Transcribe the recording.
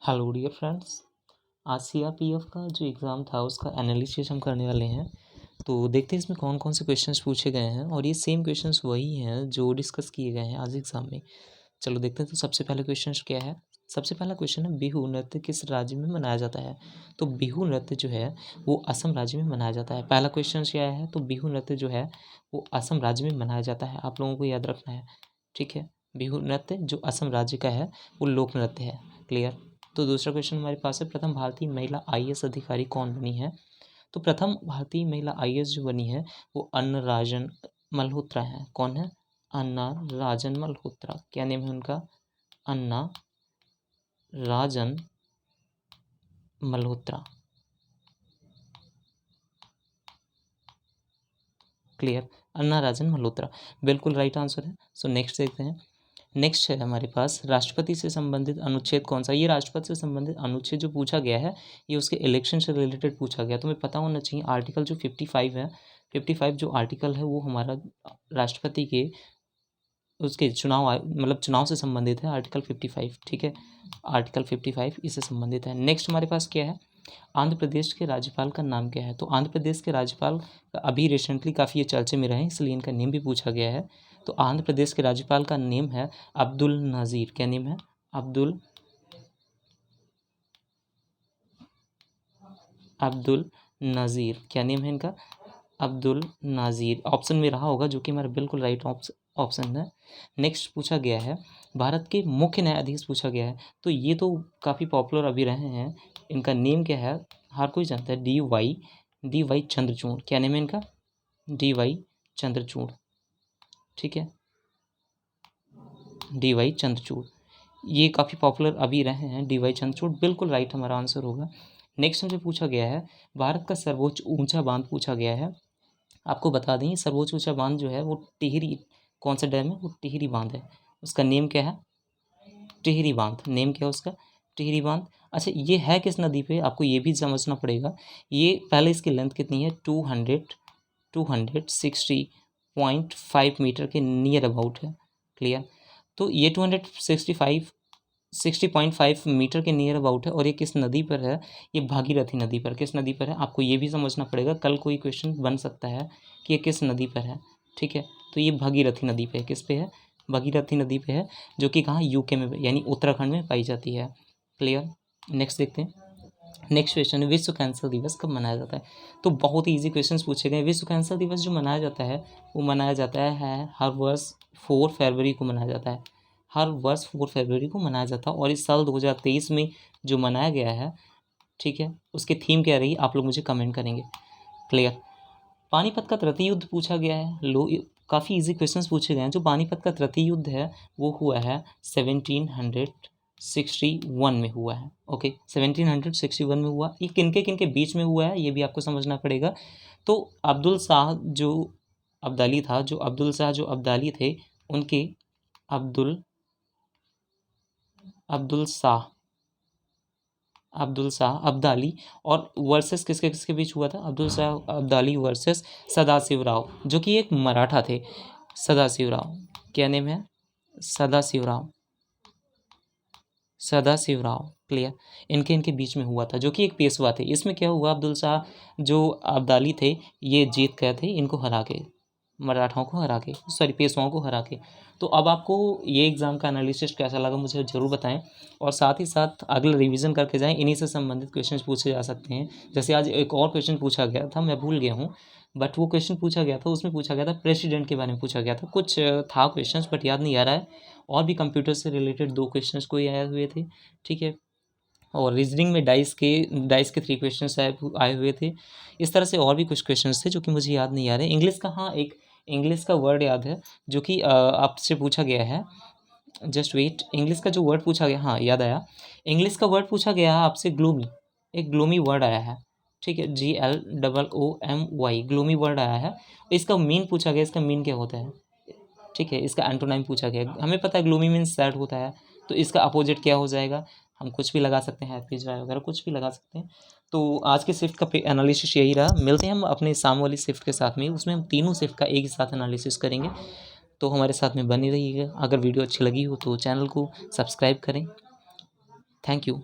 Hello dear friends, आज CRPF का जो एग्ज़ाम था उसका एनालिसिस हम करने वाले हैं। तो देखते हैं इसमें कौन कौन से क्वेश्चंस पूछे गए हैं और ये सेम क्वेश्चंस वही हैं जो डिस्कस किए गए हैं आज एग्ज़ाम में। चलो देखते हैं। तो सबसे पहला क्वेश्चन क्या है। सबसे पहला क्वेश्चन है, बिहू नृत्य किस राज्य में मनाया जाता है। तो बिहू नृत्य जो है वो असम राज्य में मनाया जाता है। पहला क्वेश्चन क्या है, तो बिहू नृत्य जो है वो असम राज्य में मनाया जाता है। आप लोगों को याद रखना है, ठीक है। बिहू नृत्य जो असम राज्य का है वो लोक नृत्य है। क्लियर। तो दूसरा क्वेश्चन हमारे पास है, प्रथम भारतीय महिला आईएएस अधिकारी कौन बनी है। तो प्रथम भारतीय महिला आईएएस जो बनी है वो अन्ना राजन मल्होत्रा है। कौन है? अन्ना राजन मल्होत्रा। क्या नेम है उनका? अन्ना राजन मल्होत्रा। क्लियर। अन्ना राजन मल्होत्रा बिल्कुल राइट आंसर है। सो नेक्स्ट देखते हैं। नेक्स्ट है हमारे पास, राष्ट्रपति से संबंधित अनुच्छेद कौन सा। ये राष्ट्रपति से संबंधित अनुच्छेद जो पूछा गया है ये उसके इलेक्शन से रिलेटेड पूछा गया। तुम्हें पता होना चाहिए आर्टिकल जो 55 है, 55 जो आर्टिकल है वो हमारा राष्ट्रपति के उसके चुनाव मतलब चुनाव से संबंधित है। आर्टिकल 55, ठीक है। आर्टिकल 55 इससे संबंधित है। नेक्स्ट हमारे पास क्या है, आंध्र प्रदेश के राज्यपाल का नाम क्या है। तो आंध्र प्रदेश के राज्यपाल अभी रिसेंटली काफ़ी ये चर्चे में रहे, इसलिए इनका नेम भी पूछा गया है। तो आंध्र प्रदेश के राज्यपाल का नेम है अब्दुल नज़ीर। क्या नेम है? अब्दुल नज़ीर। क्या नेम है इनका? अब्दुल नाज़ीर। ऑप्शन में रहा होगा जो कि हमारा बिल्कुल राइट ऑप्शन है। नेक्स्ट पूछा गया है, भारत के मुख्य न्यायाधीश पूछा गया है। तो ये तो काफ़ी पॉपुलर अभी रहे हैं। इनका नेम क्या है, हर कोई जानता है, डी वाई चंद्रचूड़। क्या नेम है इनका? डी वाई चंद्रचूड़, ठीक है। डी वाई चंद्रचूड़ ये काफ़ी पॉपुलर अभी रहे हैं। डी वाई चंद्रचूड़ बिल्कुल राइट हमारा आंसर होगा। नेक्स्ट हमसे पूछा गया है, भारत का सर्वोच्च ऊंचा बांध पूछा गया है। आपको बता दें सर्वोच्च ऊंचा बांध जो है वो टिहरी, कौन सा डैम है? वो टिहरी बांध है। उसका नेम क्या है? टिहरी बांध। नेम क्या है उसका? टिहरी बांध। अच्छा, ये है किस नदी पे, आपको ये भी समझना पड़ेगा। ये पहले इसकी लेंथ कितनी है? 260.5 मीटर के नियर अबाउट है। क्लियर। तो ये 60.5 मीटर के नियर अबाउट है और ये किस नदी पर है? ये भागीरथी नदी पर। किस नदी पर है आपको ये भी समझना पड़ेगा, कल कोई क्वेश्चन बन सकता है कि ये किस नदी पर है, ठीक है। तो ये भागीरथी नदी पे है। किस पे है? भागीरथी नदी पे है, जो कि कहाँ? यूके में यानी उत्तराखंड में पाई जाती है। क्लियर। नेक्स्ट देखते हैं। नेक्स्ट क्वेश्चन है, विश्व कैंसर दिवस कब मनाया जाता है। तो बहुत ही ईजी क्वेश्चंस पूछे गए। विश्व कैंसर दिवस जो मनाया जाता है वो मनाया जाता है हर वर्ष 4 फरवरी को मनाया जाता है। हर वर्ष 4 फरवरी को मनाया जाता है और इस साल 2023 में जो मनाया गया है, ठीक है, उसकी थीम क्या रही आप लोग मुझे कमेंट करेंगे। क्लियर। पानीपत का तृतीय युद्ध पूछा गया है। काफ़ी इजी क्वेश्चंस पूछे गए हैं। जो पानीपत का तृतीय युद्ध है वो हुआ है 1761 में हुआ है। ओके, 1761 में हुआ। ये किनके बीच में हुआ है ये भी आपको समझना पड़ेगा। तो अब्दुल शाह जो अब्दाली था, थे उनके अब्दुल शाह अब्दाली और वर्सेस किसके किसके बीच हुआ था? अब्दुल शाह अब्दाली वर्सेस सदाशिव राव, जो कि एक मराठा थे। सदाशिव राव। क्या नेम है? सदाशिव राव। क्लियर। इनके बीच में हुआ था, जो कि एक पेशवा थे। इसमें क्या हुआ, अब्दुल शाह जो अब्दाली थे ये जीत गए थे, इनको हरा के, मराठाओं को हरा के, सॉरी पेशवाओं को हरा के। तो अब आपको ये एग्ज़ाम का एनालिसिस कैसा लगा मुझे ज़रूर बताएं और साथ ही साथ अगला रिवीजन करके जाएं। इन्हीं से संबंधित क्वेश्चंस पूछे जा सकते हैं। जैसे आज एक और क्वेश्चन पूछा गया था, मैं भूल गया हूँ, बट वो क्वेश्चन पूछा गया था, उसमें पूछा गया था प्रेसिडेंट के बारे में पूछा गया था। कुछ था क्वेश्चन बट याद नहीं आ रहा है। और भी कंप्यूटर से रिलेटेड 2 क्वेश्चंस कोई आए हुए थे, ठीक है। और रीजनिंग में डाइस के 3 क्वेश्चंस आए हुए थे। इस तरह से और भी कुछ क्वेश्चंस थे जो कि मुझे याद नहीं आ रहे। इंग्लिश का, हाँ, एक इंग्लिश का वर्ड याद है जो कि आपसे पूछा गया है। जस्ट वेट, इंग्लिश का जो वर्ड पूछा गया, हाँ याद आया। इंग्लिश का वर्ड पूछा गया है आपसे ग्लूमी। एक ग्लूमी वर्ड आया है, ठीक है, GLOOMY, ग्लूमी वर्ड आया है। इसका मीन पूछा गया, इसका मीन क्या होता है, ठीक है। इसका एंटोनाइम पूछा गया। हमें पता है ग्लूमी मीन्स सैड होता है, तो इसका अपोजिट क्या हो जाएगा? हम कुछ भी लगा सकते हैं, हैप्पी जॉय वगैरह कुछ भी लगा सकते हैं। तो आज के शिफ्ट का एनालिसिस यही रहा। मिलते हैं हम अपने शाम वाली शिफ्ट के साथ में, उसमें हम तीनों शिफ्ट का एक ही साथ एनालिसिस करेंगे। तो हमारे साथ में बनी रहिएगा। अगर वीडियो अच्छी लगी हो तो चैनल को सब्सक्राइब करें। Thank you.